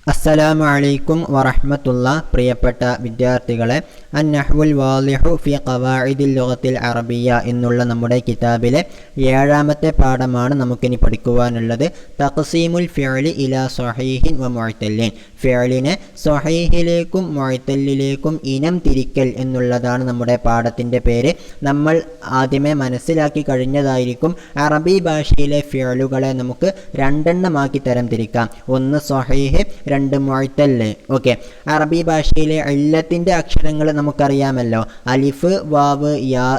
അസ്സലാമു അലൈക്കും വറഹ്മത്തുള്ള പ്രിയപ്പെട്ട വിദ്യാർത്ഥികളെ, അന്നഹ്വുൽ വാളിഹു ഫി ഖവാഇദിൽ ലുഗത്തിൽ അറബിയ്യ എന്നുള്ള നമ്മുടെ കിതാബിലെ 7ാമത്തെ പാഠമാണ് നമുക്കിനി പഠിക്കുവാനുള്ളത്. തഖ്സീമുൽ ഫിഅലി ഇലാ സ്വഹീഹിൻ വ മുഅ്തല്ലിൻ. ഫിഅലിനെ സ്വഹീഹിലേക്കും മുഅ്തല്ലിലേക്കും ഇനം തിരിക്കൽ എന്നുള്ളതാണ് നമ്മുടെ പാഠത്തിൻ്റെ പേര്. നമ്മൾ ആദ്യമേ മനസ്സിലാക്കി കഴിഞ്ഞതായിരിക്കും. അറബി ഭാഷയിലെ ഫിഅലുകളെ നമുക്ക് രണ്ടെണ്ണമാക്കി തരംതിരിക്കാം. ഒന്ന് സ്വഹീഹ്, രണ്ട് മുഅ്തല്ല്. ഓക്കെ, അറബി ഭാഷയിലെ ഇല്ലത്തിൻ്റെ അക്ഷരങ്ങൾ നമുക്കറിയാമല്ലോ. അലിഫ്, വാവ്, യാ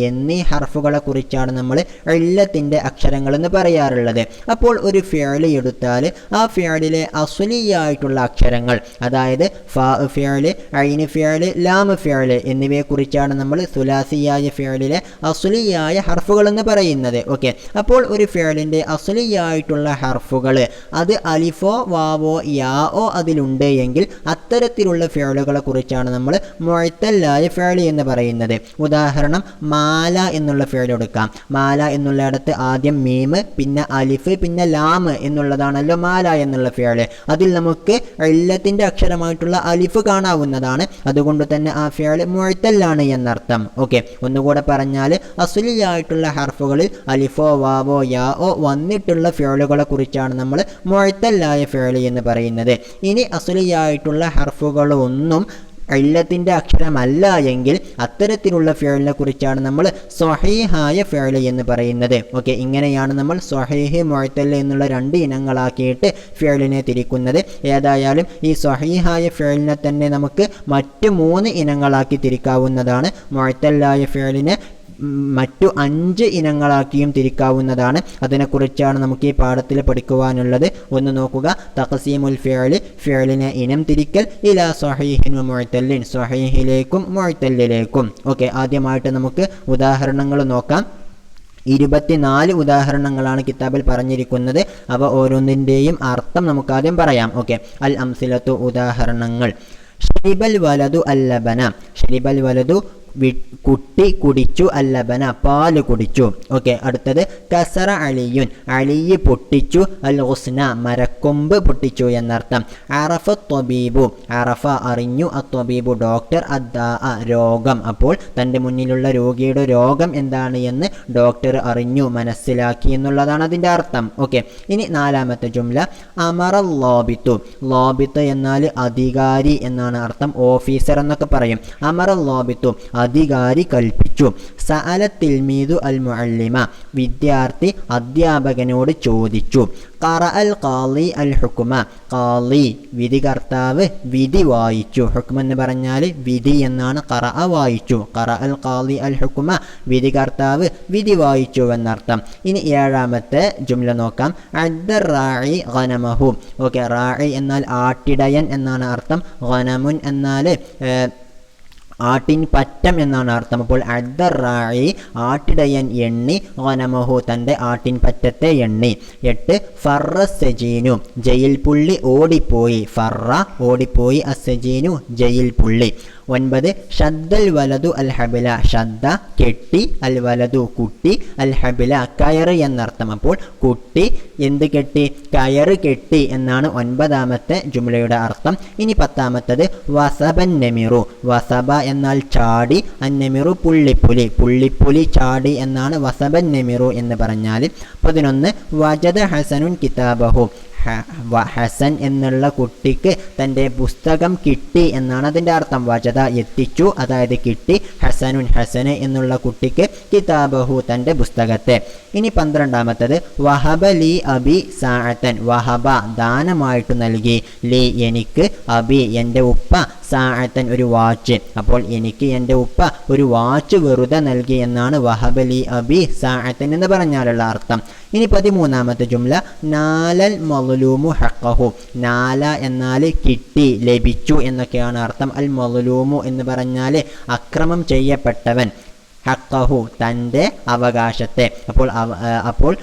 എന്നീ ഹർഫുകളെ കുറിച്ചാണ് നമ്മൾ ഇല്ലത്തിൻ്റെ അക്ഷരങ്ങൾ എന്ന് പറയാറുള്ളത്. അപ്പോൾ ഒരു ഫിഅൽ എടുത്താൽ ആ ഫിഅലിലെ അസ്ലിയായിട്ടുള്ള അക്ഷരങ്ങൾ, അതായത് ഫാ ഫിഅൽ, ഐന് ഫിഅൽ, ലാം ഫിഅൽ എന്നിവയെ കുറിച്ചാണ് നമ്മൾ സുലാസിയായ ഫിഅലിലെ അസ്ലിയായ ഹർഫുകൾ എന്ന് പറയുന്നത്. ഓക്കെ, അപ്പോൾ ഒരു ഫിഅലിൻ്റെ അസ്ലിയായിട്ടുള്ള ഹർഫുകൾ അത് അലിഫോ വാവോ യാഓ അതിലുണ്ട് എങ്കിൽ അത്തരത്തിലുള്ള ഫിഅലുകളെ കുറിച്ചാണ് നമ്മൾ മുഅ്തല്ലായ ഫിഅൽ എന്ന് പറയുന്നത്. ഉദാഹരണം, മാല എന്നുള്ള ഫിഅൽ എടുക്കാം. മാല എന്നുള്ളിടത്ത് ആദ്യം മീം, പിന്നെ അലിഫ്, പിന്നെ ലാം എന്നുള്ളതാണല്ലോ മാല എന്നുള്ള ഫിഅൽ. അതിൽ നമുക്ക് ഇല്ലത്തിൻ്റെ അക്ഷരമായിട്ടുള്ള അലിഫ് കാണാവുന്നതാണ്. അതുകൊണ്ട് തന്നെ ആ ഫിഅൽ മുഅ്തല്ലാണ് എന്നർത്ഥം. ഓക്കെ, ഒന്നുകൂടെ പറഞ്ഞാൽ അസ്ലിയായിട്ടുള്ള ഹർഫുകളിൽ അലിഫോ വാവോ യാഓ വന്നിട്ടുള്ള ഫിഅലുകളെ കുറിച്ചാണ് നമ്മൾ മുഅ്തല്ലായ ഫിഅൽ എന്ന് പറയുന്നത്. ഇനി അസ്ലിയായിട്ടുള്ള ഹർഫുകളൊന്നും ഇല്ലത്തിൻ്റെ അക്ഷരമല്ല എങ്കിൽ അത്തരത്തിലുള്ള ഫിഅലിനെ കുറിച്ചാണ് നമ്മൾ സ്വഹീഹായ ഫിഅൽ എന്ന് പറയുന്നത്. ഓക്കെ, ഇങ്ങനെയാണ് നമ്മൾ സ്വഹീഹ്, മുഅ്തൽ എന്നുള്ള രണ്ട് ഇനങ്ങളാക്കിയിട്ട് ഫിഅലിനെ തിരിക്കുന്നത്. ഏതായാലും ഈ സ്വഹീഹായ ഫിഅലിനെ തന്നെ നമുക്ക് മറ്റ് 3 ഇനങ്ങളാക്കി തിരിക്കാവുന്നതാണ്. മുഅ്തല്ലായ ഫിഅലിനെ മറ്റു 5 ഇനങ്ങളാക്കിയും തിരിക്കാവുന്നതാണ്. അതിനെക്കുറിച്ചാണ് നമുക്ക് ഈ പാഠത്തിൽ പഠിക്കുവാനുള്ളത്. ഒന്ന് നോക്കുക, തഖ്സീമുൽ ഫിഅലി, ഫിഅലിനെ ഇനം തിരിക്കൽ, ഇലാ സ്വഹീഹിൻ വ മുഅ്തല്ലിൻ, സ്വഹീഹിലേക്കും മുഅ്തല്ലിലേക്കും. ഓക്കെ, ആദ്യമായിട്ട് നമുക്ക് ഉദാഹരണങ്ങൾ നോക്കാം. 24 ഉദാഹരണങ്ങളാണ് കിതാബിൽ പറഞ്ഞിരിക്കുന്നത്. അവ ഓരോന്നിൻ്റെയും അർത്ഥം നമുക്കാദ്യം പറയാം. ഓക്കെ, അൽ അംസിലത്തു, ഉദാഹരണങ്ങൾ. ഷരിബൽ വലതു അല്ലബന, ഷരിബൽ വലതു കുട്ടി കുടിച്ചു, അല്ലബന പാല് കുടിച്ചു. ഓക്കെ, അടുത്തത് കസറ അലിയുൻ, അലിയ് പൊട്ടിച്ചു, അൽ ഹുസ്ന മരക്കൊമ്പ് പൊട്ടിച്ചു എന്നർത്ഥം. അറഫ ത്വബീബു, അറഫ അറിഞ്ഞു, അത്വബീബു ഡോക്ടർ, അദ്ദാ രോഗം, അപ്പോൾ തൻ്റെ മുന്നിലുള്ള രോഗിയുടെ രോഗം എന്താണ് എന്ന് ഡോക്ടർ അറിഞ്ഞു, മനസ്സിലാക്കി എന്നുള്ളതാണ് അതിൻ്റെ അർത്ഥം. ഓക്കെ, ഇനി 4ാമത്തെ ജുംല, അമറ ലോബിത്തു, ലോബിത്ത് എന്നാൽ അധികാരി എന്നാണ് അർത്ഥം, ഓഫീസർ എന്നൊക്കെ പറയും. അമറ ലോബിത്തു അധികാരി കൽപ്പിച്ചു. സഅല തിൽമീദു അൽ മുഅല്ലിമ, വിദ്യാർത്ഥി അധ്യാപകനോട് ചോദിച്ചു. ഖറഅൽ ഖാളി അൽ ഹുക്മ, ഖാളി വിധികർത്താവ് വിധി വായിച്ചു. ഹുക്മ എന്ന് പറഞ്ഞാൽ വിധി എന്നാണ്. ഖറഅ വായിച്ചു. ഖറഅൽ ഖാളി അൽ ഹുക്മ വിധികർത്താവ് വിധി വായിച്ചു എന്നർത്ഥം. ഇനി 7ാമത്തെ ജുംല നോക്കാം. അദ്ദർ റാഇ ഗനമഹു. ഓക്കെ, റാഇ എന്നാൽ ആട്ടിടയൻ എന്നാണ് അർത്ഥം. ഗനമുൻ എന്നാൽ ആട്ടിൻ പറ്റം എന്നാണ് അർത്ഥം. അപ്പോൾ അദ്ദർ റാഇ ആട്ടിടയൻ എണ്ണി, ഗനമഹു തൻ്റെ ആട്ടിൻ പറ്റത്തെ എണ്ണി. 8 ഫറ സജീനു, ജയിൽ പുള്ളി ഓടിപ്പോയി. ഫറ ഓടിപ്പോയി, അസജീനു ജയിൽ പുള്ളി. 9 ഷദ്ദൽ വലതു അൽ ഹബില, ഷദ്ദ കെട്ടി, അൽ വലതു കുട്ടി, അൽ ഹബില കയറ് എന്നർത്ഥം. അപ്പോൾ കുട്ടി എന്ത് കെട്ടി? കയറ് കെട്ടി എന്നാണ് 9ാമത്തെ ജുംലയുടെ അർത്ഥം. ഇനി 10ാമത്തത് വസബൻ നമിറു, വസബ എന്നാൽ ചാടി, അന്നമിറു പുള്ളിപ്പുലി, പുള്ളിപ്പുലി ചാടി എന്നാണ് വസബൻ നമിറു എന്ന് പറഞ്ഞാൽ. 11 വജദ ഹസനുൻ കിതാബഹു, ഹസൻ എന്നുള്ള കുട്ടിക്ക് തൻ്റെ പുസ്തകം കിട്ടി എന്നാണ് അതിൻ്റെ അർത്ഥം. വജദ എത്തിച്ചു, അതായത് കിട്ടി. ഹസനുൻ ഹസന് എന്നുള്ള കുട്ടിക്ക് കിതാബഹു തൻ്റെ പുസ്തകത്തെ. ഇനി 12ാമത്തത് വഹബ ലി അബി സാഅത്തൻ, വഹബ ദാനമായിട്ട് നൽകി, ലി എനിക്ക്, അബി എൻ്റെ ഉപ്പ, സാഅത്തൻ ഒരു വാച്ച്. അപ്പോൾ എനിക്ക് എൻ്റെ ഉപ്പ ഒരു വാച്ച് വെറുതെ നൽകി എന്നാണ് വഹബ ലി അബി സാഅത്തൻ എന്ന് പറഞ്ഞാലുള്ള അർത്ഥം. ഇനി 13ാമത്തെ ജുംല, നാലൽ മദ്ലൂമു ഹഖഹു, നാല എന്നാൽ കിട്ടി, ലഭിച്ചു എന്നൊക്കെയാണ് അർത്ഥം. അൽ മദ്ലൂമു എന്ന് പറഞ്ഞാൽ അക്രമം ചെയ്യപ്പെട്ടവൻ, ഹഖഹു തൻ്റെ അവകാശത്തെ. അപ്പോൾ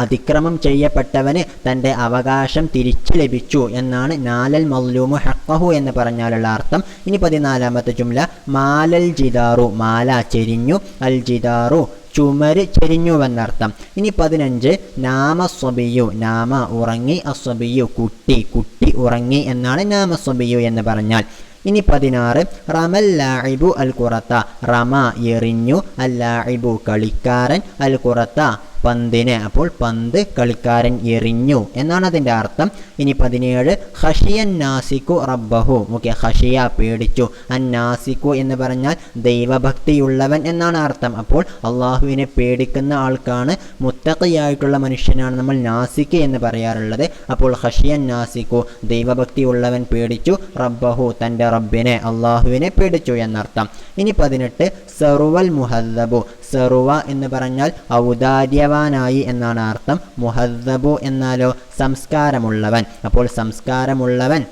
അതിക്രമം ചെയ്യപ്പെട്ടവന് തൻ്റെ അവകാശം തിരിച്ചു ലഭിച്ചു എന്നാണ് നാലൽ മദ്ലൂമു ഹഖഹു എന്ന് പറഞ്ഞാലുള്ള അർത്ഥം. ഇനി 14ാമത്തെ ജുംല, മാലൽ ജിദാറു, മാല ചെരിഞ്ഞു, അൽ ജിദാറു ചുമര് ചെരിഞ്ഞുവെന്നർത്ഥം. ഇനി 15 നാമസ്വബിയു, നാമ ഉറങ്ങി, അസ്വബിയു കുട്ടി ഉറങ്ങി എന്നാണ് നാമസ്വബിയു എന്ന് പറഞ്ഞാൽ. ഇനി 16 റമൽ ലാഇബു അൽ ഖുറത്ത, റമ എറിഞ്ഞു, അൽ ലാഇബു കളിക്കാരൻ, അൽ ഖുറത്ത പന്തിനെ, അപ്പോൾ പന്ത് കളിക്കാരൻ എറിഞ്ഞു എന്നാണ് അതിൻ്റെ അർത്ഥം. ഇനി 17 ഖശിയൻ നാസിക്കു റബ്ബഹു, ഓക്കെ, ഖശിയ പേടിച്ചു, അൻ നാസിക്കു എന്ന് പറഞ്ഞാൽ ദൈവഭക്തിയുള്ളവൻ എന്നാണ് അർത്ഥം. അപ്പോൾ അള്ളാഹുവിനെ പേടിക്കുന്ന ആൾക്കാണ്, മുത്തഖിയായിട്ടുള്ള മനുഷ്യനാണ് നമ്മൾ നാസിക്ക് എന്ന് പറയാറുള്ളത്. അപ്പോൾ ഖശിയൻ നാസിക്കു ദൈവഭക്തിയുള്ളവൻ പേടിച്ചു, റബ്ബഹു തൻ്റെ റബ്ബിനെ അള്ളാഹുവിനെ പേടിച്ചു എന്നർത്ഥം. ഇനി 18 സറുവൽ മുഹദ്ദബു, സറുവ എന്ന് പറഞ്ഞാൽ ഔദാര്യവാനായി എന്നാണ് അർത്ഥം. മുഹദ്ദബു എന്നാലോ സംസ്കാരമുള്ളവൻ, അപ്പോൾ സംസ്കാരമുള്ളവൻ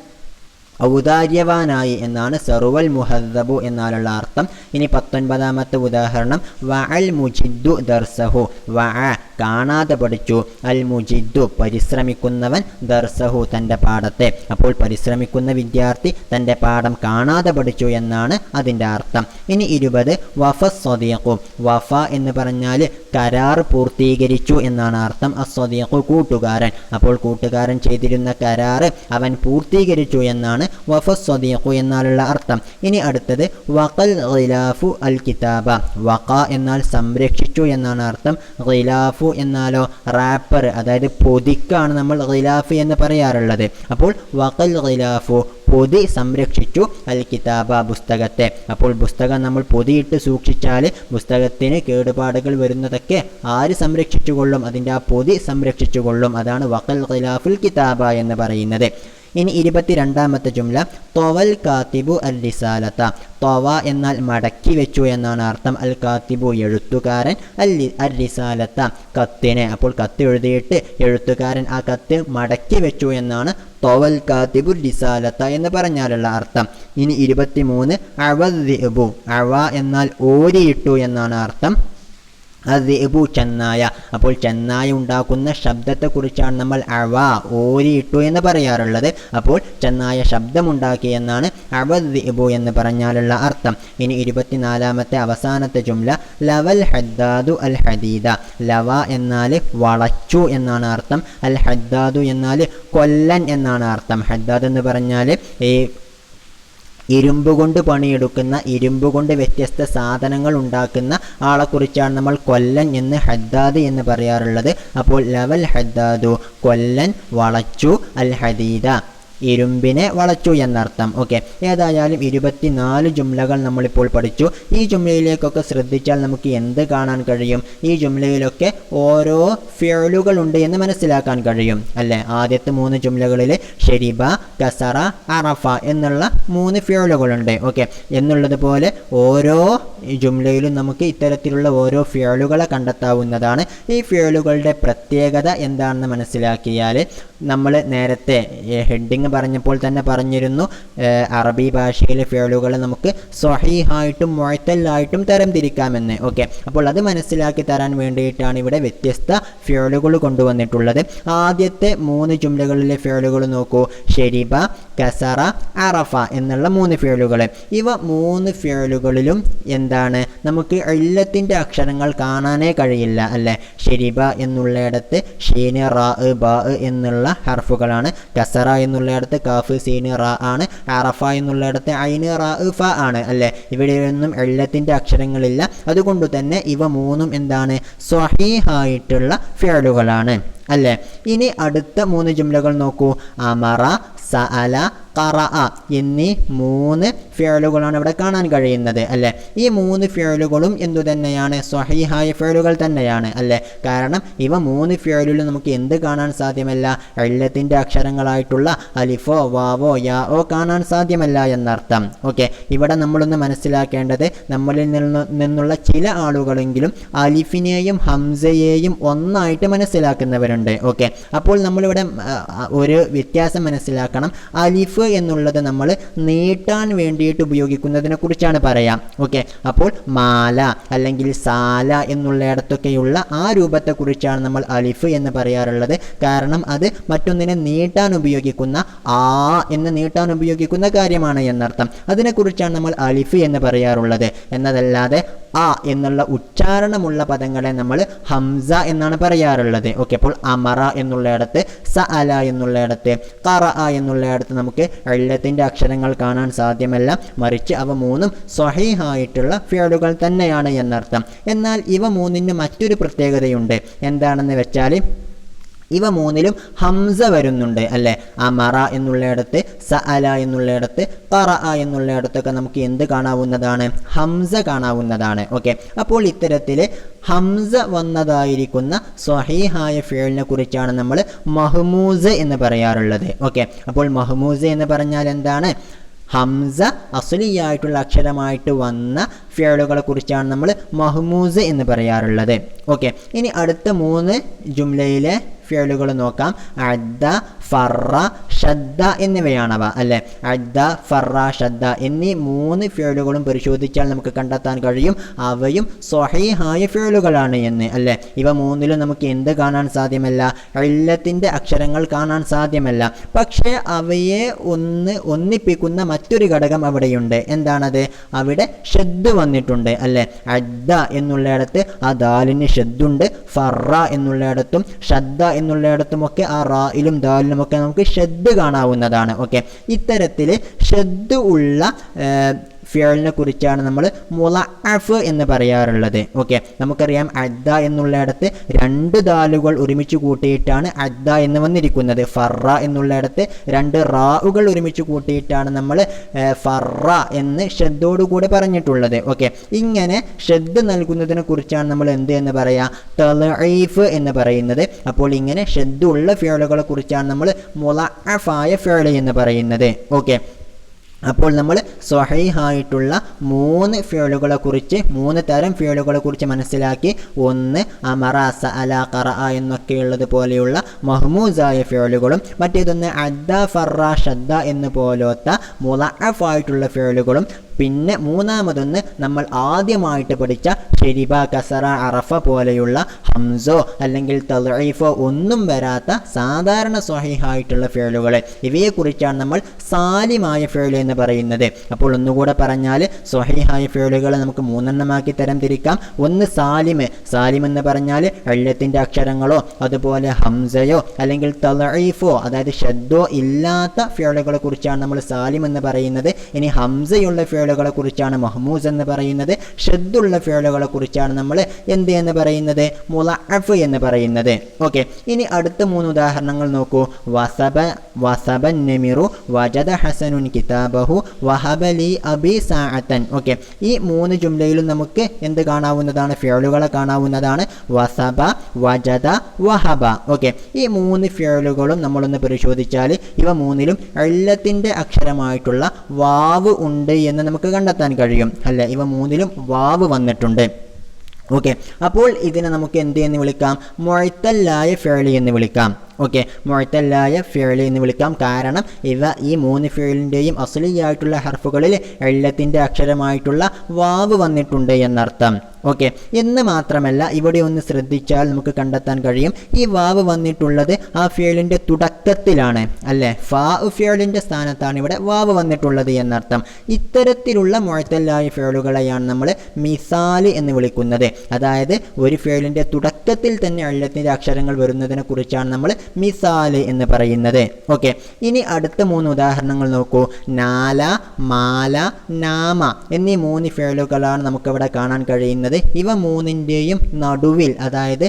ഔദാര്യവാനായി എന്നാണ് സറുവൽ മുഹദ്ദബു എന്നാലുള്ള അർത്ഥം. ഇനി 19ാമത്തെ ഉദാഹരണം വഅൽ മുജിദ്ദു ദർസഹു, വഅ കാണാതെ പഠിച്ചു, അൽ മുജിദ്ദു പരിശ്രമിക്കുന്നവൻ, ദർസഹു തൻ്റെ പാഠത്തെ, അപ്പോൾ പരിശ്രമിക്കുന്ന വിദ്യാർത്ഥി തൻ്റെ പാഠം കാണാതെ പഠിച്ചു എന്നാണ് അതിൻ്റെ അർത്ഥം. ഇനി 20 വഫ സ്വദീഖു, വഫ എന്ന് പറഞ്ഞാൽ കരാർ പൂർത്തീകരിച്ചു എന്നാണ് അർത്ഥം. അസ്വദീഖു കൂട്ടുകാരൻ, അപ്പോൾ കൂട്ടുകാരൻ ചെയ്തിരുന്ന കരാറ് അവൻ പൂർത്തീകരിച്ചു എന്നാണ് വഫ സ്വദീഖു എന്നാലുള്ള അർത്ഥം. ഇനി അടുത്തത് വഖൽ ഖിലാഫു അൽ കിതാബ, വഖ എന്നാൽ സംരക്ഷിച്ചു എന്നാണ് അർത്ഥം. ഖിലാഫു എന്നാലോ റാപ്പർ, അതായത് പൊതിക്കാണ് നമ്മൾ ഖിലാഫ് എന്ന് പറയാറുള്ളത്. അപ്പോൾ വഖൽ ഖിലാഫു പൊതി സംരക്ഷിച്ചു, അൽ കിതാബ പുസ്തകത്തെ, അപ്പോൾ പുസ്തകം നമ്മൾ പൊതിയിട്ട് സൂക്ഷിച്ചാൽ പുസ്തകത്തിന് കേടുപാടുകൾ വരുന്നതൊക്കെ ആര് സംരക്ഷിച്ചുകൊള്ളും? അതിൻ്റെ ആ പൊതി സംരക്ഷിച്ചുകൊള്ളും. അതാണ് വഖൽ ഖിലാഫുൽ കിതാബ എന്ന് പറയുന്നത്. ഇനി 22ാമത്തെ ജുംല തൊവൽ കാത്തിബു അൽ റിസാലത്ത, തൊവ എന്നാൽ മടക്കി വെച്ചു എന്നാണ് അർത്ഥം. അൽ കാത്തിബു എഴുത്തുകാരൻ, അൽ റിസാലത്ത കത്തിനെ, അപ്പോൾ കത്ത് എഴുതിയിട്ട് എഴുത്തുകാരൻ ആ കത്ത് മടക്കി വെച്ചു എന്നാണ് തൊവൽ കാത്തിബു റിസാലത്ത എന്ന് പറഞ്ഞാലുള്ള അർത്ഥം. ഇനി 23 അവദ്ദിബു, അവ എന്നാൽ ഓരിയിട്ടു എന്നാണ് അർത്ഥം. അദ്ദിബു ചെന്നായ, അപ്പോൾ ചെന്നായ ഉണ്ടാക്കുന്ന ശബ്ദത്തെക്കുറിച്ചാണ് നമ്മൾ അവ ഓരിയിട്ടു എന്ന് പറയാറുള്ളത്. അപ്പോൾ ചെന്നായ ശബ്ദമുണ്ടാക്കി എന്നാണ് അവദ്ദിബു എന്ന് പറഞ്ഞാലുള്ള അർത്ഥം. ഇനി 24ാമത്തെ അവസാനത്തെ ജുംല ലവൽ ഹദ്ദാദു അൽ ഹദീദ, ലവ എന്നാൽ വളച്ചു എന്നാണ് അർത്ഥം. അൽ ഹദ്ദാദു എന്നാൽ കൊല്ലൻ എന്നാണ് അർത്ഥം. ഹദ്ദാദ് എന്ന് പറഞ്ഞാൽ ഈ ഇരുമ്പ് കൊണ്ട് പണിയെടുക്കുന്ന, ഇരുമ്പ് കൊണ്ട് വ്യത്യസ്ത സാധനങ്ങൾ ഉണ്ടാക്കുന്ന ആളെക്കുറിച്ചാണ് നമ്മൾ കൊല്ലൻ എന്ന് ഹദ്ദാദ് എന്ന് പറയാറുള്ളത്. അപ്പോൾ ലവൽ ഹദ്ദാദു കൊല്ലൻ വളച്ചു, അൽ ഹദീദ ഇരുമ്പിനെ വളച്ചു എന്നർത്ഥം. ഓക്കെ, ഏതായാലും 24 ജുംലകൾ നമ്മളിപ്പോൾ പഠിച്ചു. ഈ ജുംലയിലേക്കൊക്കെ ശ്രദ്ധിച്ചാൽ നമുക്ക് എന്ത് കാണാൻ കഴിയും? ഈ ജുംലയിലൊക്കെ ഓരോ ഫിഅലുകളുണ്ട് എന്ന് മനസ്സിലാക്കാൻ കഴിയും അല്ലേ? ആദ്യത്തെ 3 ജുംലകളിൽ ഷരിബ, കസറ, അറഫ എന്നുള്ള 3 ഫിഅലുകളുണ്ട്. ഓക്കെ, എന്നുള്ളതുപോലെ ഓരോ ജുംലയിലും നമുക്ക് ഇത്തരത്തിലുള്ള ഓരോ ഫിഅലുകളെ കണ്ടെത്താവുന്നതാണ്. ഈ ഫിഅലുകളുടെ പ്രത്യേകത എന്താണെന്ന് മനസ്സിലാക്കിയാൽ നമ്മൾ നേരത്തെ ഹെഡിങ് പറഞ്ഞപ്പോൾ തന്നെ പറഞ്ഞിരുന്നു, അറബി ഭാഷയിലെ ഫിഅലുകളെ നമുക്ക് സ്വഹീഹായിട്ടും മുഅ്തലായിട്ടും തരംതിരിക്കാമെന്ന്. ഓക്കെ, അപ്പോൾ അത് മനസ്സിലാക്കി തരാൻ വേണ്ടിയിട്ടാണ് ഇവിടെ വ്യത്യസ്ത ഫിഅലുകൾ കൊണ്ടുവന്നിട്ടുള്ളത്. ആദ്യത്തെ 3 ജുംലകളിലെ ഫിഅലുകൾ നോക്കൂ, ഷരിബ, കസറ, അറഫ എന്നുള്ള 3 ഫിഅലുകൾ. ഇവ 3 ഫിഅലുകളിലും എന്താണ്, നമുക്ക് ഇല്ലത്തിൻ്റെ അക്ഷരങ്ങൾ കാണാനേ കഴിയില്ല അല്ലേ? ഷരിബ എന്നുള്ളയിടത്ത് ഷീന്, റാ, ബാ എന്നുള്ള ഹർഫുകളാണ്. കസറ എന്നുള്ള കാഫ്, സീന്, റാ ആണ്. അറഫ എന്നുള്ളിടത്ത് ഐന്, റാ, ഫ ആണ് അല്ലേ? ഇവിടെയൊന്നും ഇല്ലത്തിൻ്റെ അക്ഷരങ്ങളില്ല. അതുകൊണ്ട് തന്നെ ഇവ 3ഉം എന്താണ്, സ്വഹീഹായിട്ടുള്ള ഫിഅലുകളാണ് അല്ലേ? ഇനി അടുത്ത 3 ജുംലകൾ നോക്കൂ, അമറ, സഅല, ഖറഅ എന്നീ 3 ഫിഅലുകളാണ് ഇവിടെ കാണാൻ കഴിയുന്നത് അല്ലേ? ഈ 3 ഫിഅലുകളും എന്തു തന്നെയാണ്, സ്വഹീഹായ ഫിഅലുകൾ തന്നെയാണ് അല്ലേ? കാരണം ഇവ 3 ഫിഅലുകളിൽ നമുക്ക് എന്ത് കാണാൻ സാധ്യമല്ല, ഇല്ലത്തിൻ്റെ അക്ഷരങ്ങളായിട്ടുള്ള അലിഫോ, വാവോ, യാഓ കാണാൻ സാധ്യമല്ല എന്നർത്ഥം. ഓക്കെ, ഇവിടെ നമ്മളൊന്ന് മനസ്സിലാക്കേണ്ടത്, നമ്മളിൽ നിന്നുള്ള ചില ആളുകളെങ്കിലും അലിഫിനെയും ഹംസയെയും ഒന്നായിട്ട് മനസ്സിലാക്കുന്നവരുണ്ട്. ഓക്കെ, അപ്പോൾ നമ്മളിവിടെ ഒരു വ്യത്യാസം മനസ്സിലാക്കണം. അലിഫ് എന്നുള്ളത് നമ്മൾ നീട്ടാൻ വേണ്ടിയിട്ട് ഉപയോഗിക്കുന്നതിനെ കുറിച്ചാണ് പറയാം. ഓക്കെ, അപ്പോൾ മാല അല്ലെങ്കിൽ സാല എന്നുള്ളിടത്തൊക്കെയുള്ള ആ രൂപത്തെക്കുറിച്ചാണ് നമ്മൾ അലിഫ് എന്ന് പറയാറുള്ളത്. കാരണം അത് മറ്റൊന്നിനെ നീട്ടാൻ ഉപയോഗിക്കുന്ന, ആ എന്ന് നീട്ടാൻ ഉപയോഗിക്കുന്ന കാര്യമാണ് എന്നർത്ഥം. അതിനെക്കുറിച്ചാണ് നമ്മൾ അലിഫ് എന്ന് പറയാറുള്ളത്. എന്നതല്ലാതെ ആ എന്നുള്ള ഉച്ചാരണമുള്ള പദങ്ങളെ നമ്മൾ ഹംസ എന്നാണ് പറയാറുള്ളത്. ഓക്കെ, അപ്പോൾ അമറ എന്നുള്ളയിടത്ത്, സഅല എന്നുള്ളയിടത്ത്, ഖറഅ എന്നുള്ളയിടത്ത് നമുക്ക് ഇല്ലത്തിൻ്റെ അക്ഷരങ്ങൾ കാണാൻ സാധ്യമല്ല. മറിച്ച് അവ മൂന്നും സ്വഹീഹായിട്ടുള്ള ഫിഅലുകൾ തന്നെയാണ് എന്നർത്ഥം. എന്നാൽ ഇവ മൂന്നിന് മറ്റൊരു പ്രത്യേകതയുണ്ട്. എന്താണെന്ന് വെച്ചാൽ ഇവ മൂന്നിലും ഹംസ വരുന്നുണ്ട് അല്ലേ. അമറ എന്നുള്ളയിടത്ത്, സഅല എന്നുള്ളയിടത്ത്, ഖറഅ എന്നുള്ളയിടത്തൊക്കെ നമുക്ക് എന്ത് കാണാവുന്നതാണ്? ഹംസ കാണാവുന്നതാണ്. ഓക്കെ, അപ്പോൾ ഇത്തരത്തിൽ ഹംസ വന്നതായിരിക്കുന്ന സ്വഹീഹായ ഫിഅലിനെ കുറിച്ചാണ് നമ്മൾ മഹ്മൂസ് എന്ന് പറയാറുള്ളത്. ഓക്കെ, അപ്പോൾ മഹ്മൂസ് എന്ന് പറഞ്ഞാൽ എന്താണ്? ഹംസ അസ്ലിയായിട്ടുള്ള അക്ഷരമായിട്ട് വന്ന ഫിഅലുകളെ കുറിച്ചാണ് നമ്മൾ മഹ്മൂസ് എന്ന് പറയാറുള്ളത്. ഓക്കെ, ഇനി അടുത്ത 3 ജുംലയിലെ ഫിഅലുകൾ നോക്കാം. അദ്ദ, ഫറ, ഷദ്ദ എന്നിവയാണവ അല്ലേ. അദ്ദ, ഫറ, ഷദ്ദ എന്നീ 3 ഫിഅലുകളും പരിശോധിച്ചാൽ നമുക്ക് കണ്ടെത്താൻ കഴിയും അവയും സ്വഹീഹായ ഫിഅലുകളാണ് എന്ന് അല്ലേ. ഇവ മൂന്നിലും നമുക്ക് എന്ത് കാണാൻ സാധ്യമല്ല? ഇല്ലത്തിൻ്റെ അക്ഷരങ്ങൾ കാണാൻ സാധ്യമല്ല. പക്ഷേ അവയെ ഒന്നിപ്പിക്കുന്ന മറ്റൊരു ഘടകം അവിടെയുണ്ട്. എന്താണത്? അവിടെ ഷദ്ദ് വന്നിട്ടുണ്ട് അല്ലേ. അദ്ദ എന്നുള്ളയിടത്ത് ആ ദാലിന് ഷദ്ദുണ്ട്. ഫറ എന്നുള്ളയിടത്തും ഷദ്ദ എന്നുള്ളയിടത്തുമൊക്കെ ആ റായിലും ദാലിലുമൊക്കെ നമുക്ക് ഷദ്ദ് കാണാവുന്നതാണ്. ഓക്കെ, ഇത്തരത്തിൽ ഷദ്ദ് ഉള്ള ഫിഅലിനെ കുറിച്ചാണ് നമ്മൾ മുളഅഫ് എന്ന് പറയാറുള്ളത്. ഓക്കെ, നമുക്കറിയാം അദ്ദ എന്നുള്ളയിടത്ത് 2 ദാലുകൾ ഒരുമിച്ച് കൂട്ടിയിട്ടാണ് അദ്ദ എന്ന് വന്നിരിക്കുന്നത്. ഫറ എന്നുള്ളയിടത്ത് 2 റാവുകൾ ഒരുമിച്ച് കൂട്ടിയിട്ടാണ് നമ്മൾ ഫറ എന്ന് ഷദ്ദോടുകൂടെ പറഞ്ഞിട്ടുള്ളത്. ഓക്കെ, ഇങ്ങനെ ഷദ്ദ് നൽകുന്നതിനെ കുറിച്ചാണ് നമ്മൾ എന്ത് എന്ന് പറയാം? തളഈഫ് എന്ന് പറയുന്നത്. അപ്പോൾ ഇങ്ങനെ ഷദ്ദ് ഉള്ള ഫിഅലുകളെ കുറിച്ചാണ് നമ്മൾ മുളഅഫായ ഫിഅൽ എന്ന് പറയുന്നത്. ഓക്കെ, അപ്പോൾ നമ്മൾ സ്വഹീഹായിട്ടുള്ള 3 ഫിഅലുകളെ കുറിച്ച് 3 തരം ഫിഅലുകളെ കുറിച്ച് മനസ്സിലാക്കി. ഒന്ന് അമറ, സഅല, ഖറഅ എന്നൊക്കെയുള്ളത് പോലെയുള്ള മഹ്മൂസായ ഫിഅലുകളും, മറ്റേതൊന്ന് അദ്ദ, ഫറ, ഷദ്ദ എന്ന് പോലത്തെ മുളഅഫായിട്ടുള്ള ഫിഅലുകളും, പിന്നെ മൂന്നാമതൊന്ന് നമ്മൾ ആദ്യമായിട്ട് പഠിച്ച ഷരിബ, കസറ, അറഫ പോലെയുള്ള ഹംസോ അല്ലെങ്കിൽ തളഈഫോ ഒന്നും വരാത്ത സാധാരണ സ്വഹീഹായിട്ടുള്ള ഫിഅലുകൾ. ഇവയെക്കുറിച്ചാണ് നമ്മൾ സാലിമായ ഫിഅൽ എന്ന് പറയുന്നത്. അപ്പോൾ ഒന്നുകൂടെ പറഞ്ഞാൽ സ്വഹീഹായ ഫിഅലുകളെ നമുക്ക് 3 തരം തിരിക്കാം. ഒന്ന് സാലിമ്. സാലിം എന്ന് പറഞ്ഞാൽ ഇല്ലത്തിൻ്റെ അക്ഷരങ്ങളോ അതുപോലെ ഹംസയോ അല്ലെങ്കിൽ തളഈഫോ അതായത് ഷദ്ദോ ഇല്ലാത്ത ഫിഅലുകളെ കുറിച്ചാണ് നമ്മൾ സാലിം എന്ന് പറയുന്നത്. ഇനി ഹംസയുള്ള ഫിഅലുകളെ കുറിച്ചാണ് മഹ്മൂസ് എന്ന് പറയുന്നത്. ഷദ്ദുള്ള ഫിഅലുകളെ കുറിച്ചാണ് നമ്മൾ എന്ത് എന്ന് പറയുന്നത്? മുളഅഫ് എന്ന് പറയുന്നത്. ഓക്കെ, ഇനി അടുത്ത 3 ഉദാഹരണങ്ങൾ നോക്കൂ. വസബ നമിറു വജദ ഹസനുൻ കിതാബഹു വഹബലി അബി സാഅത്തൻ. ഓക്കെ, ഈ 3 ജുംലയിലും നമുക്ക് എന്ത് കാണാവുന്നതാണ്? ഫിഅലുകളെ കാണാവുന്നതാണ്. വസബ, വജദ, വഹബ. ഓക്കെ, ഈ 3 ഫിഅലുകളും നമ്മളൊന്ന് പരിശോധിച്ചാൽ ഇവ മൂന്നിലും ഇല്ലത്തിൻ്റെ അക്ഷരമായിട്ടുള്ള വാവ് ഉണ്ട് എന്ന് നമുക്ക് കണ്ടെത്താൻ കഴിയും അല്ലേ. ഇവ മൂന്നിലും വാവ് വന്നിട്ടുണ്ട്. ഓക്കെ, അപ്പോൾ ഇതിനെ നമുക്ക് എന്ത് എന്ന് വിളിക്കാം? മുഅ്തല്ലായ ഫിഅൽ എന്ന് വിളിക്കാം. ഓക്കെ, മുഅ്തല്ലായ ഫിഅൽ എന്ന് വിളിക്കാം. കാരണം ഇവ ഈ 3 ഫിഅലിൻ്റെയും അസ്ലിയായിട്ടുള്ള ഹർഫുകളിൽ ഇല്ലത്തിൻ്റെ അക്ഷരമായിട്ടുള്ള വാവ് വന്നിട്ടുണ്ട് എന്നർത്ഥം. ഓക്കെ, എന്ന് മാത്രമല്ല ഇവിടെ ഒന്ന് ശ്രദ്ധിച്ചാൽ നമുക്ക് കണ്ടെത്താൻ കഴിയും ഈ വാവ് വന്നിട്ടുള്ളത് ആ ഫിഅലിൻ്റെ തുടക്കത്തിലാണ് അല്ലേ. ഫാ ഫിഅലിൻ്റെ സ്ഥാനത്താണ് ഇവിടെ വാവ് വന്നിട്ടുള്ളത് എന്നർത്ഥം. ഇത്തരത്തിലുള്ള മുഅ്തല്ലായ ഫിഅലുകളെയാണ് നമ്മൾ മിസാൽ എന്ന് വിളിക്കുന്നത്. അതായത് ഒരു ഫിഅലിൻ്റെ തുടക്കത്തിൽ തന്നെ ഇല്ലത്തിൻ്റെ അക്ഷരങ്ങൾ വരുന്നതിനെ കുറിച്ചാണ് നമ്മൾ മിസാൽ എന്ന് പറയുന്നത്. ഓക്കെ, ഇനി അടുത്ത 3 ഉദാഹരണങ്ങൾ നോക്കൂ. നാല, മാല, നാമ എന്നീ 3 ഫിഅലുകളാണ് നമുക്കവിടെ കാണാൻ കഴിയുന്നത്. ഇവ മൂന്നിൻ്റെയും നടുവിൽ അതായത്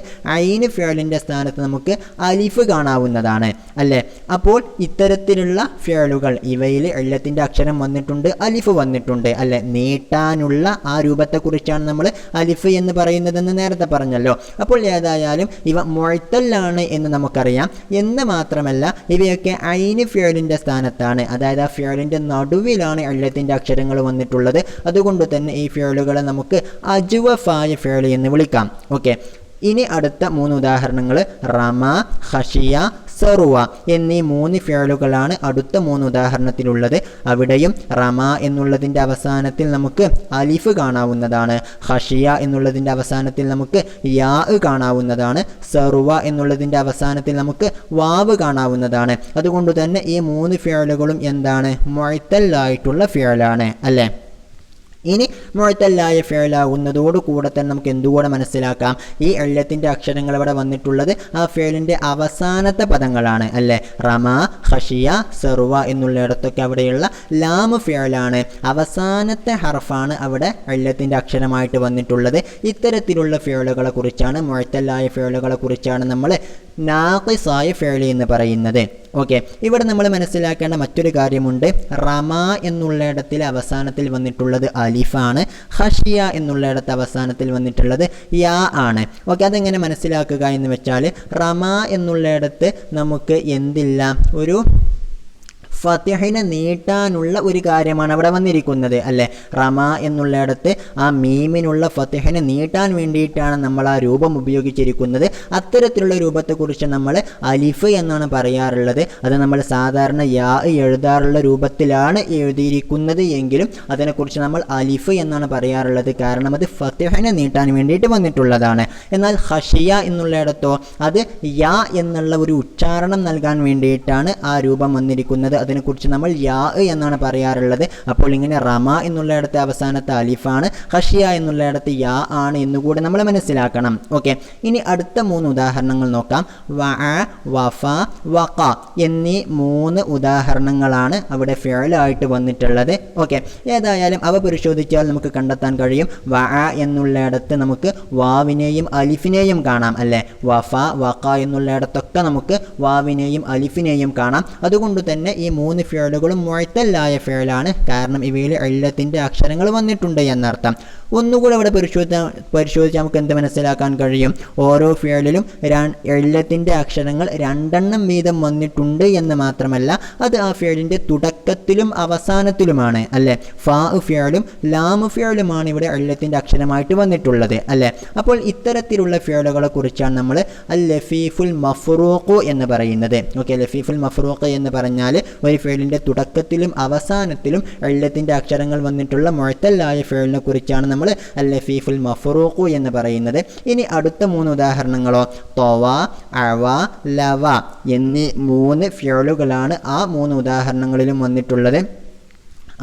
ഐന് ഫിഅലിൻ്റെ സ്ഥാനത്ത് നമുക്ക് അലിഫ് കാണാവുന്നതാണ് അല്ലേ. അപ്പോൾ ഇത്തരത്തിലുള്ള ഫിഅലുകൾ ഇവയിൽ ഇല്ലത്തിൻ്റെ അക്ഷരം വന്നിട്ടുണ്ട്, അലിഫ് വന്നിട്ടുണ്ട് അല്ലേ. നീട്ടാനുള്ള ആ രൂപത്തെക്കുറിച്ചാണ് നമ്മൾ അലിഫ് എന്ന് പറയുന്നതെന്ന് നേരത്തെ പറഞ്ഞല്ലോ. അപ്പോൾ ഏതായാലും ഇവ മുഅ്തല്ലാണ് എന്ന് നമുക്കറിയാം. എന്ന് മാത്രമല്ല ഇവയൊക്കെ ഐന് ഫിഅലിൻ്റെ സ്ഥാനത്താണ്, അതായത് ആ ഫിഅലിൻ്റെ നടുവിലാണ് ഇല്ലത്തിൻ്റെ അക്ഷരങ്ങൾ വന്നിട്ടുള്ളത്. അതുകൊണ്ട് തന്നെ ഈ ഫിഅലുകളെ നമുക്ക് അജ്വഫായ ഫിഅൽ എന്ന് വിളിക്കാം. ഓക്കെ, ഇനി അടുത്ത 3 ഉദാഹരണങ്ങൾ. റമ, ഖശിയ, സറുവ എന്നീ 3 ഫിഅലുകളാണ് അടുത്ത 3 ഉദാഹരണത്തിലുള്ളത്. അവിടെയും റമ എന്നുള്ളതിൻ്റെ അവസാനത്തിൽ നമുക്ക് അലിഫ് കാണാവുന്നതാണ്. ഖശിയ എന്നുള്ളതിൻ്റെ അവസാനത്തിൽ നമുക്ക് യാ കാണാവുന്നതാണ്. സറുവ എന്നുള്ളതിൻ്റെ അവസാനത്തിൽ നമുക്ക് വാവ് കാണാവുന്നതാണ്. അതുകൊണ്ട് തന്നെ ഈ 3 ഫിഅലുകളും എന്താണ്? മുഅ്തല്ലായിട്ടുള്ള ഫിഅലാണ് അല്ലേ. ഇനി മുഅത്തല്ലായ ഫിഅലാകുന്നതോട് കൂടെ തന്നെ നമുക്ക് എന്തുകൂടെ മനസ്സിലാക്കാം, ഈ ഇല്ലത്തിൻ്റെ അക്ഷരങ്ങൾ ഇവിടെ വന്നിട്ടുള്ളത് ആ ഫിഅലിൻ്റെ അവസാനത്തെ പദങ്ങളാണ് അല്ലേ. റമ, ഖശിയ, സർവ എന്നുള്ളിടത്തൊക്കെ അവിടെയുള്ള ലാമ് ഫിഅലാണ്, അവസാനത്തെ ഹർഫാണ് അവിടെ ഇല്ലത്തിൻ്റെ അക്ഷരമായിട്ട് വന്നിട്ടുള്ളത്. ഇത്തരത്തിലുള്ള ഫിഅലുകളെ കുറിച്ചാണ്, മുഅത്തല്ലായ ഫിഅലുകളെ കുറിച്ചാണ് നമ്മൾ നാഖിസായ ഫിഅൽ എന്ന് പറയുന്നത്. ഓക്കെ, ഇവിടെ നമ്മൾ മനസ്സിലാക്കേണ്ട മറ്റൊരു കാര്യമുണ്ട്. റമ എന്നുള്ളിടത്തിൽ അവസാനത്തിൽ വന്നിട്ടുള്ളത് അലിഫാണ്, ഖശിയ എന്നുള്ളിടത്ത് അവസാനത്തിൽ വന്നിട്ടുള്ളത് യാ ആണ്. ഓക്കെ, അതെങ്ങനെ മനസ്സിലാക്കുക എന്ന് വെച്ചാൽ, റമ എന്നുള്ളിടത്ത് നമുക്ക് എന്തില്ല, ഒരു ഫത്തിഹിനെ നീട്ടാനുള്ള ഒരു കാര്യമാണ് അവിടെ വന്നിരിക്കുന്നത് അല്ലേ. റമ എന്നുള്ളിടത്ത് ആ മീമിനുള്ള ഫത്തിഹിനെ നീട്ടാൻ വേണ്ടിയിട്ടാണ് നമ്മൾ ആ രൂപം ഉപയോഗിച്ചിരിക്കുന്നത്. അത്തരത്തിലുള്ള രൂപത്തെക്കുറിച്ച് നമ്മൾ അലിഫ് എന്നാണ് പറയാറുള്ളത്. അത് നമ്മൾ സാധാരണ യാ എഴുതാറുള്ള രൂപത്തിലാണ് എഴുതിയിരിക്കുന്നത് എങ്കിലും അതിനെക്കുറിച്ച് നമ്മൾ അലിഫ് എന്നാണ് പറയാറുള്ളത്. കാരണം അത് ഫത്തിഹിനെ നീട്ടാൻ വേണ്ടിയിട്ട് വന്നിട്ടുള്ളതാണ്. എന്നാൽ ഖശിയ എന്നുള്ളിടത്തോ അത് യാ എന്നുള്ള ഒരു ഉച്ചാരണം നൽകാൻ വേണ്ടിയിട്ടാണ് ആ രൂപം വന്നിരിക്കുന്നത്. അതിനെക്കുറിച്ച് നമ്മൾ യാ എന്നാണ് പറയാറുള്ളത്. അപ്പോൾ ഇങ്ങനെ റമ എന്നുള്ളിടത്ത് അവസാനത്തെ അലിഫാണ്, ഖശിയ എന്നുള്ളിടത്ത് യാ ആണ് എന്നുകൂടി നമ്മൾ മനസ്സിലാക്കണം. ഓക്കെ, ഇനി അടുത്ത 3 ഉദാഹരണങ്ങൾ നോക്കാം. വഅ, വഫ, വഖ എന്നീ 3 ഉദാഹരണങ്ങളാണ് അവിടെ ഫിഅലായിട്ട് വന്നിട്ടുള്ളത്. ഓക്കെ, ഏതായാലും അവ പരിശോധിച്ചാൽ നമുക്ക് കണ്ടെത്താൻ കഴിയും. വഅ എന്നുള്ളിടത്ത് നമുക്ക് വാവിനെയും അലിഫിനെയും കാണാം അല്ലേ. വഫ, വഖ എന്നുള്ളിടത്തൊക്കെ നമുക്ക് വാവിനെയും അലിഫിനെയും കാണാം. അതുകൊണ്ട് തന്നെ ഈ 3 ഫിഅലുകളും മുഅത്തല്ലായ ഫിഅലാണ്. കാരണം ഇവയിൽ ഇല്ലത്തിൻ്റെ അക്ഷരങ്ങൾ വന്നിട്ടുണ്ട് എന്നർത്ഥം. ഒന്നുകൂടെ ഇവിടെ പരിശോധിച്ചാൽ നമുക്ക് എന്ത് മനസ്സിലാക്കാൻ കഴിയും, ഓരോ ഫിഅലിലും ഇല്ലത്തിൻ്റെ അക്ഷരങ്ങൾ 2 വീതം വന്നിട്ടുണ്ട് എന്ന് മാത്രമല്ല, അത് ആ ഫിഅലിൻ്റെ തുടക്കത്തിലും അവസാനത്തിലുമാണ് അല്ലേ. ഫാ ഫിഅലും ലാമ് ഫിഅലുമാണ് ഇവിടെ ഇല്ലത്തിൻ്റെ അക്ഷരമായിട്ട് വന്നിട്ടുള്ളത് അല്ലേ. അപ്പോൾ ഇത്തരത്തിലുള്ള ഫിഅലുകളെ കുറിച്ചാണ് നമ്മൾ അൽ ലഫീഫുൽ മഫ്റൂഖ് എന്ന് പറയുന്നത്. ഓക്കെ, ലഫീഫുൽ മഫ്റൂഖ് എന്ന് പറഞ്ഞാൽ ഒരു ഫിഅലിൻ്റെ തുടക്കത്തിലും അവസാനത്തിലും ഇല്ലത്തിൻ്റെ അക്ഷരങ്ങൾ വന്നിട്ടുള്ള മുഅത്തല്ലായ ഫിഅലിനെ കുറിച്ചാണ് നമ്മൾ അൽ ലഫീഫുൽ മഫ്റൂഖ് എന്ന് പറയുന്നത്. ഇനി അടുത്ത 3 ഉദാഹരണങ്ങളോ, തൊവ, അവ, ലവ എന്നീ 3 ഫിഅലുകളാണ് ആ 3 ഉദാഹരണങ്ങളിലും വന്നിട്ടുള്ളത്.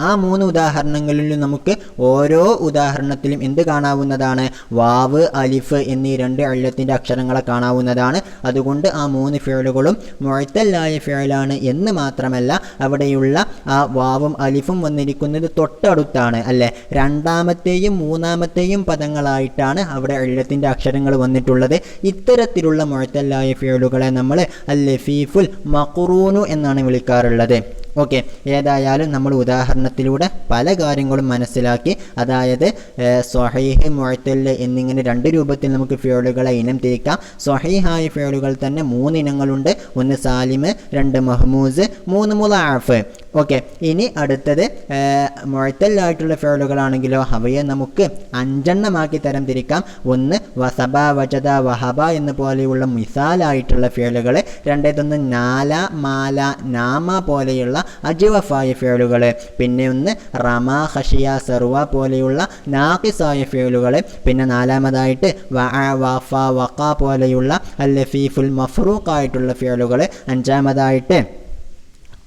ആ 3 ഉദാഹരണങ്ങളിലും നമുക്ക് ഓരോ ഉദാഹരണത്തിലും എന്ത് കാണാവുന്നതാണ്, വാവ്, അലിഫ് എന്നീ 2 ഇല്ലത്തിൻ്റെ അക്ഷരങ്ങളെ കാണാവുന്നതാണ്. അതുകൊണ്ട് ആ 3 ഫിഅലുകളും മുഅത്തല്ലായ ഫിഅലാണ് എന്ന് മാത്രമല്ല, അവിടെയുള്ള ആ വാവും അലിഫും വന്നിരിക്കുന്നത് തൊട്ടടുത്താണ് അല്ലേ. 2ാമത്തെയും 3ാമത്തെയും പദങ്ങളായിട്ടാണ് അവിടെ ഇല്ലത്തിൻ്റെ അക്ഷരങ്ങൾ വന്നിട്ടുള്ളത്. ഇത്തരത്തിലുള്ള മുഅത്തല്ലായ ഫിഅലുകളെ നമ്മൾ അൽ ലഫീഫുൽ മഖ്റൂനു എന്നാണ് വിളിക്കാറുള്ളത്. ഓക്കെ, ഏതായാലും നമ്മൾ ഉദാഹരണത്തിലൂടെ പല കാര്യങ്ങളും മനസ്സിലാക്കി. അതായത് സ്വഹീഹ്, മുഅത്തൽ എന്നിങ്ങനെ 2 രൂപത്തിൽ നമുക്ക് ഫിഅലുകളെ ഇനം തിരിക്കാം. സ്വഹീഹായ ഫിഅലുകൾ തന്നെ 3 ഇനങ്ങളുണ്ട്. 1 സാലിം, 2 മഹ്മൂസ്, 3 മുളഅഫ്. ഓക്കെ, ഇനി അടുത്തത് മുഅത്തലായിട്ടുള്ള ഫിഅലുകളാണെങ്കിലോ അവയെ നമുക്ക് 5 എണ്ണമാക്കി തരം തിരിക്കാം. 1 വസബ, വജദ, വഹബ എന്ന പോലെയുള്ള മിസാലായിട്ടുള്ള ഫിഅലുകൾ. 2 നാല, മാല, നാമ പോലെയുള്ള അജ്വഫായ ഫിഅലുകൾ. പിന്നെ 1 റമ, ഖശിയ, സർവ പോലെയുള്ള നാഖിസായ ഫിഅലുകൾ. പിന്നെ 4ാമതായിട്ട് വഅ, വഫ, വഖ പോലെയുള്ള അൽ ലഫീഫുൽ മഫ്റൂഖ് ആയിട്ടുള്ള ഫിഅലുകൾ. 5ാമതായിട്ട്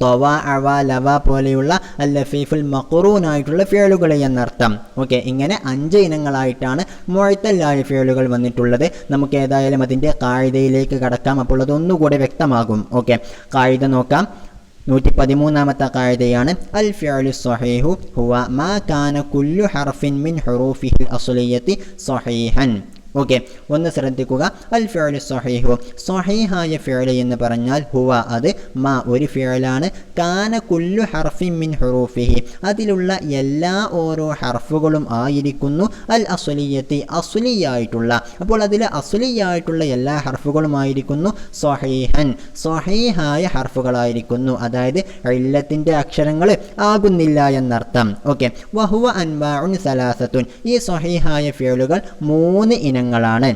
തൊവ, അവ, ലവ പോലെയുള്ള അൽ ലഫീഫുൽ മഖ്റൂനായിട്ടുള്ള ഫിഅലുകൾ എന്നർത്ഥം. ഓക്കെ, ഇങ്ങനെ 5 ഇനങ്ങളായിട്ടാണ് മുഅത്തല്ലായ ഫിഅലുകൾ വന്നിട്ടുള്ളത്. നമുക്ക് ഏതായാലും അതിൻ്റെ ഖായിദയിലേക്ക് കടക്കാം. അപ്പോൾ അതൊന്നുകൂടി വ്യക്തമാകും. ഓക്കെ, ഖായിദ നോക്കാം. 113ാമത്തെ ഖായിദയാണ് അൽ ഫിഅലു സ്വഹീഹു ഹുവ മാ കാന കുല്ലു ഹർഫിൻ മിൻ ഹുറൂഫിഹിൽ അസ്ലിയ്യത്തി സ്വഹീഹൻ. ഓക്കെ, ഒന്ന് ശ്രദ്ധിക്കുക. അൽ ഫിഅലു സ്വഹീഹു, സ്വഹീഹായ ഫിഅൽ എന്ന് പറഞ്ഞാൽ ഹുവ അത് മാ ഒരു ഫിഅലാണ്, കാന കുല്ലു ഹർഫിൻ മിൻ ഹുറൂഫിഹി അതിലുള്ള എല്ലാ ഓരോ ഹർഫുകളും ആയിരിക്കുന്നു അൽ അസ്ലിയ്യത്തി അസ്ലിയായിട്ടുള്ള. അപ്പോൾ അതിൽ അസ്ലിയായിട്ടുള്ള എല്ലാ ഹർഫുകളും ആയിരിക്കുന്നു സ്വഹീഹൻ സ്വഹീഹായ ഹർഫുകളായിരിക്കുന്നു. അതായത് ഇല്ലത്തിൻ്റെ അക്ഷരങ്ങൾ ആകുന്നില്ല എന്നർത്ഥം. ഓക്കെ, വഹുവ അൻവാഉൻ സലാസത്തുൻ ഈ സ്വഹീഹായ ഫിഅലുകൾ 3 ഇനങ്ങളാണ്.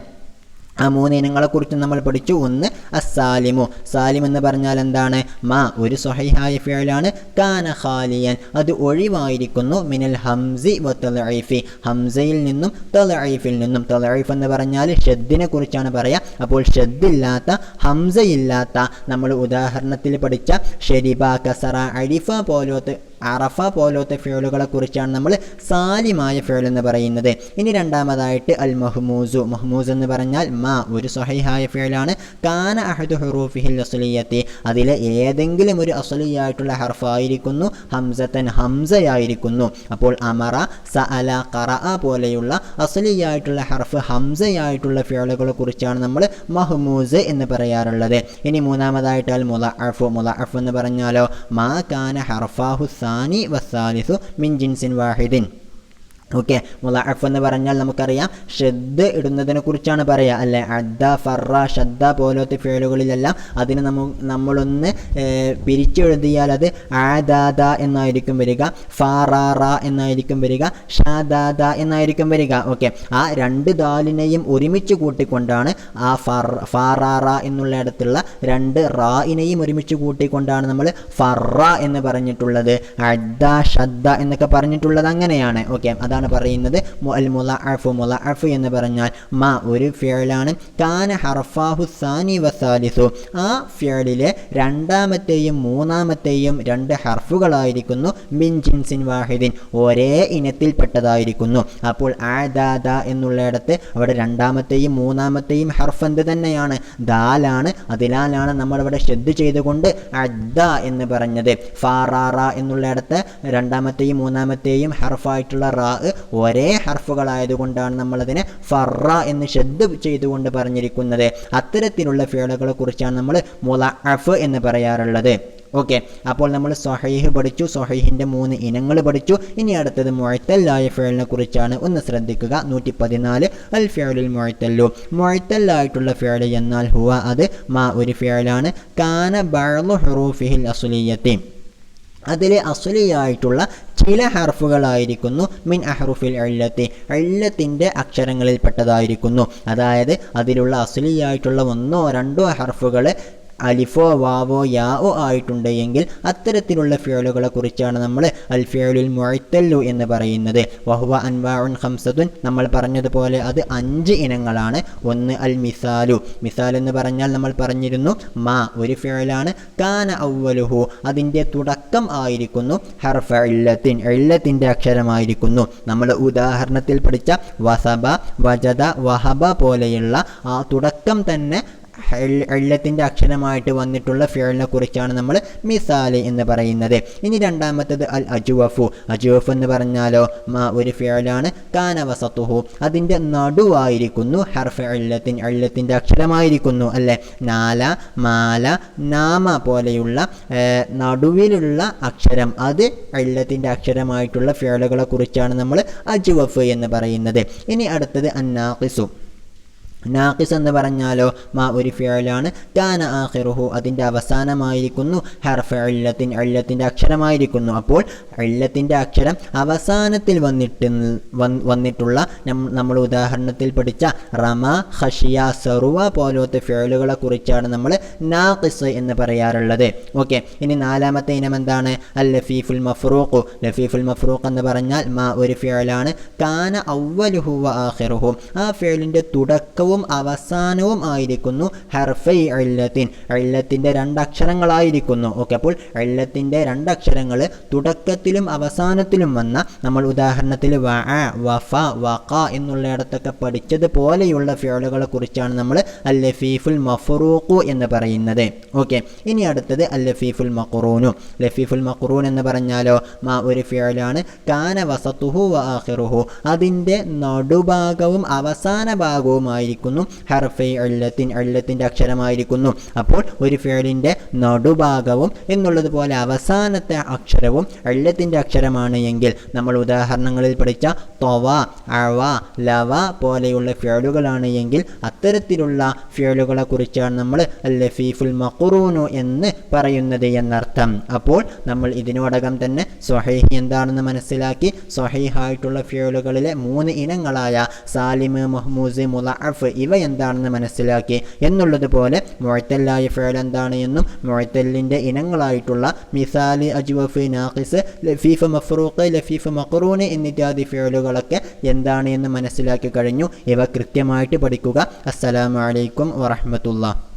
ആ 3 ഇനങ്ങളെക്കുറിച്ച് നമ്മൾ പഠിച്ചു. 1 അസ്സാലിമു, സാലിം എന്ന് പറഞ്ഞാൽ എന്താണ്, മാ ഒരു സ്വഹീഹായ ഫിഅലാണ്, കാന ഖാലിയൻ അത് ഒഴിവായിരിക്കുന്നു, മിനൽ ഹംസി വ തളഈഫി ഹംസയിൽ നിന്നും തളഈഫിൽ നിന്നും. തളഈഫ് എന്ന് പറഞ്ഞാൽ ഷദ്ദിനെ കുറിച്ചാണ് പറയുക. അപ്പോൾ ഷദ്ദില്ലാത്ത, ഹംസയില്ലാത്ത നമ്മൾ ഉദാഹരണത്തിൽ പഠിച്ച ഷരിബ, കസറ, അലിഫ അറഫ പോലത്തെ ഫിയലുകളെ കുറിച്ചാണ് നമ്മൾ സാലിമായ ഫിയൽ എന്ന് പറയുന്നത്. ഇനി രണ്ടാമതായിട്ട് അൽ മഹ്മൂസു. മഹ്മൂസ് എന്ന് പറഞ്ഞാൽ മാ ഒരു സ്വഹീഹായ ഫിയലാണ്. കാന അഹദു ഹുറൂഫിഹിൽ അസ്ലിയത്തി അതിലെ ഏതെങ്കിലും ഒരു അസ്ലിയായിട്ടുള്ള ഹർഫായിരിക്കുന്നു ഹംസത്തൻ ഹംസയായിരിക്കുന്നു. അപ്പോൾ അമറ സഅല ഖറഅ പോലെയുള്ള അസ്ലിയായിട്ടുള്ള ഹർഫ് ഹംസയായിട്ടുള്ള ഫിയലുകളെ കുറിച്ചാണ് നമ്മൾ മഹ്മൂസ് എന്ന് പറയാറുള്ളത്. ഇനി മൂന്നാമതായിട്ട് അൽ മുളഅഫ്. മുളഅഫ് എന്ന് പറഞ്ഞാലോ മാ കാന ഹർഫാഹു സാനി വസ്സാലിസു മിൻ ജിൻസിൻ വാഹിദിൻ. ഓക്കെ, മുളഅഫ് എന്ന് പറഞ്ഞാൽ നമുക്കറിയാം ഷദ്ദ് ഇടുന്നതിനെ കുറിച്ചാണ് പറയുക അല്ലേ. അദ്ദ ഫറ ഷദ്ദ പോലത്തെ ഫിയലുകളിലെല്ലാം അതിന് നമ്മളൊന്ന് പിരിച്ചെഴുതിയാൽ അത് ആദാദ എന്നായിരിക്കും വരിക, ഫാറാറ എന്നായിരിക്കും വരിക, ഷാദാദ എന്നായിരിക്കും വരിക. ഓക്കെ, ആ രണ്ട് ദാലിനെയും ഒരുമിച്ച് കൂട്ടിക്കൊണ്ടാണ് ആ ഫാറാറ എന്നുള്ള ഇടത്തുള്ള രണ്ട് റായിനെയും ഒരുമിച്ച് കൂട്ടിക്കൊണ്ടാണ് നമ്മൾ ഫറ എന്ന് പറഞ്ഞിട്ടുള്ളത്. അദ്ദ ഷദ്ദ എന്നൊക്കെ പറഞ്ഞിട്ടുള്ളത് അങ്ങനെയാണ്. ഓക്കെ, അതാണ് പറയുന്നത് അൽ മുളഅഫ്. മുളഅഫ് എന്ന് പറഞ്ഞാൽ മാ ഒരു ഫിയലാണ് കാന ഹർഫാഹു സാനി വസാലിസു ആ ഫിയലിലെ രണ്ടാമത്തെയും മൂന്നാമത്തെയും രണ്ട് ഹർഫുകളായിരിക്കുന്നു മിൻ ജിൻസിൻ വാഹിദിൻ ഒരേ ഇനത്തിൽപ്പെട്ടതായിരിക്കുന്നു. അപ്പോൾ ആദാദ എന്നുള്ളിടത്ത് അവിടെ രണ്ടാമത്തെയും മൂന്നാമത്തെയും ഹർഫ് എന്ത് തന്നെയാണ്, ദാലാണ്. അതിനാലാണ് നമ്മളിവിടെ ശ്രദ്ധ ചെയ്തുകൊണ്ട് അദ്ദ എന്ന് പറഞ്ഞത്. ഫാറാറ എന്നുള്ളിടത്ത് രണ്ടാമത്തെയും മൂന്നാമത്തെയും ഹർഫായിട്ടുള്ള റാ ഒരേ ഹർഫുകളായതുകൊണ്ടാണ് നമ്മളതിനെ ഫറ എന്ന് ശ്രദ്ധ ചെയ്തുകൊണ്ട് പറഞ്ഞിരിക്കുന്നത്. അത്തരത്തിലുള്ള ഫിയലുകളെ കുറിച്ചാണ് നമ്മൾ മുളഅഫ് എന്ന് പറയാറുള്ളത്. ഓക്കെ, അപ്പോൾ നമ്മൾ സ്വഹീഹ് പഠിച്ചു, സ്വഹീഹിൻ്റെ 3 ഇനങ്ങൾ പഠിച്ചു. ഇനി അടുത്തത് മുഅ്തല്ലായ ഫിയലിനെ കുറിച്ചാണ്. ഒന്ന് ശ്രദ്ധിക്കുക. 114 അൽ ഫിയലുൽ മുഅ്തല്ലു. മുഅ്തല്ലായിട്ടുള്ള ഫിയൽ എന്നാൽ ഹുവ അത് മാ ഒരു ഫിയലാണ് കാന ബഅ്ളു ഹുറൂഫിഹിൽ അസ്ലിയത്തി അതിലെ അസ്ലിയായിട്ടുള്ള ചില ഹർഫുകളായിരിക്കുന്നു മിൻ അഹ്റുഫിൽ ഇല്ലത്തി ഇല്ലത്തിൻ്റെ അക്ഷരങ്ങളിൽപ്പെട്ടതായിരിക്കുന്നു. അതായത് അതിലുള്ള അസ്ലിയായിട്ടുള്ള 1 or 2 ഹർഫുകൾ അലിഫോ വാവോ യാവോ ആയിട്ടുണ്ട് എങ്കിൽ അത്തരത്തിലുള്ള ഫിയലുകളെ കുറിച്ചാണ് നമ്മൾ അൽ ഫിയലുൽ മുഅ്തല്ലു എന്ന് പറയുന്നത്. വഹുവ അൻവാഉൻ ഖംസത്തുൻ നമ്മൾ പറഞ്ഞതുപോലെ അത് 5 ഇനങ്ങളാണ്. ഒന്ന് അൽ മിസാലു. മിസാൽ എന്ന് പറഞ്ഞാൽ നമ്മൾ പറഞ്ഞിരുന്നു മാ ഒരു ഫിയലാണ് കാന അവ്വലുഹു അതിൻ്റെ തുടക്കം ആയിരിക്കുന്നു ഹർഫ ഇല്ലത്തിൻ ഇല്ലത്തിൻ്റെ അക്ഷരമായിരിക്കുന്നു. നമ്മൾ ഉദാഹരണത്തിൽ പഠിച്ച വസബ വജദ വഹബ പോലെയുള്ള ആ തുടക്കം തന്നെ ഇല്ലത്തിൻ്റെ അക്ഷരമായിട്ട് വന്നിട്ടുള്ള ഫിയലിനെ കുറിച്ചാണ് നമ്മൾ മിസാൽ എന്ന് പറയുന്നത്. ഇനി രണ്ടാമത്തത് അൽ അജ്വഫു. അജ്വഫ് എന്ന് പറഞ്ഞാലോ ഒരു ഫിയലാണ് കാന വസതുഹു അതിൻ്റെ നടുവായിരിക്കുന്നു ഹർഫ ഇല്ലത്തിൻ ഇല്ലത്തിൻ്റെ അക്ഷരമായിരിക്കുന്നു അല്ലേ. നാല മാല നാമ പോലെയുള്ള നടുവിലുള്ള അക്ഷരം അത് ഇല്ലത്തിൻ്റെ അക്ഷരമായിട്ടുള്ള ഫിയലുകളെ കുറിച്ചാണ് നമ്മൾ അജ്വഫ് എന്ന് പറയുന്നത്. ഇനി അടുത്തത് അന്നാഖിസു. നാഖിസ് എന്ന് പറഞ്ഞാലോ ഒരു ഫിയലാണ് കാന ആഖിറുഹു അതിൻ്റെ അവസാനമായിരിക്കുന്നു ഹർഫ ഇല്ലത്തിൻ ഇല്ലത്തിൻ്റെ അക്ഷരമായിരിക്കുന്നു. അപ്പോൾ ഇല്ലത്തിൻ്റെ അക്ഷരം അവസാനത്തിൽ വന്നിട്ടുള്ള നമ്മൾ ഉദാഹരണത്തിൽ പഠിച്ച റമ ഖശിയ സറുവ പോലത്തെ ഫിയലുകളെ കുറിച്ചാണ് നമ്മൾ നാഖിസ് എന്ന് പറയാറുള്ളത്. ഓക്കെ, ഇനി നാലാമത്തെ ഇനം എന്താണ് അൽ ലഫീഫുൽ മഫ്റൂഖ്. ലഫീഫുൽ മഫ്റൂഖ് എന്ന് പറഞ്ഞാൽ ഒരു ഫിയലാണ് കാന അവ്വലുഹു വ ആഖിറുഹു ആ ഫിയലിൻ്റെ തുടക്കവും അവസാനവും ആയിരിക്കുന്നു ഹർഫൈ ഇല്ലത്തിൻ ഇല്ലത്തിൻ്റെ 2 അക്ഷരങ്ങളായിരിക്കുന്നു. ഓക്കെ, അപ്പോൾ ഇല്ലത്തിൻ്റെ 2 അക്ഷരങ്ങൾ തുടക്കത്തിലും അവസാനത്തിലും വന്ന നമ്മൾ ഉദാഹരണത്തിൽ വഅ വഫ വഖ എന്നുള്ളിടത്തൊക്കെ പഠിച്ചതുപോലെയുള്ള ഫിയലുകളെ കുറിച്ചാണ് നമ്മൾ അൽ ലഫീഫുൽ മഫ്റൂഖു എന്ന് പറയുന്നത്. ഓക്കെ, ഇനി അടുത്തത് അൽ ലഫീഫുൽ മഖ്റൂനു. ലഫീഫുൽ മഖ്റൂൻ എന്ന് പറഞ്ഞാലോ ഒരു ഫിയലാണ് കാന വസതുഹു വ ആഖിറുഹു അതിൻ്റെ നടുഭാഗവും അവസാന ഭാഗവുമായിരിക്കും ഹർഫൈ ഇല്ലത്തിൻ ഇല്ലത്തിൻ്റെ അക്ഷരമായിരിക്കുന്നു. അപ്പോൾ ഒരു ഫിയലിൻ്റെ നടുഭാഗവും എന്നുള്ളതുപോലെ അവസാനത്തെ അക്ഷരവും ഇല്ലത്തിൻ്റെ അക്ഷരമാണ് എങ്കിൽ നമ്മൾ ഉദാഹരണങ്ങളിൽ പഠിച്ച തൊവ അവ ലവ പോലെയുള്ള ഫിയലുകളാണ് എങ്കിൽ അത്തരത്തിലുള്ള ഫിയലുകളെ കുറിച്ചാണ് നമ്മൾ ലഫീഫുൽ മഖ്റൂനു എന്ന് പറയുന്നത് എന്നർത്ഥം. അപ്പോൾ നമ്മൾ ഇതിനോടകം തന്നെ സ്വഹീഹ് എന്താണെന്ന് മനസ്സിലാക്കി. സ്വഹീഹായിട്ടുള്ള ഫിയലുകളിലെ 3 ഇനങ്ങളായ സാലിമ് മഹ്മൂസ് മുളഅഫ് ഇവ എന്താണെന്ന് മനസ്സിലാക്കി എന്നുള്ളതുപോലെ മുഅ്തല്ലായ ഫിയൽ എന്താണ് എന്നും മുഅ്തല്ലിൻ്റെ ഇനങ്ങളായിട്ടുള്ള മിസാൽ അജ്വഫ് നാഖിസ് ലഫീഫ് മഫ്റൂഖ് ലഫീഫ് മഖ്റൂൻ എന്നിത്യാദി ഫിയലുകളൊക്കെ എന്താണ് എന്ന് മനസ്സിലാക്കി കഴിഞ്ഞു. ഇവ കൃത്യമായിട്ട് പഠിക്കുക. അസ്സലാമു അലൈക്കും വറഹ്മത്തുള്ളാഹി.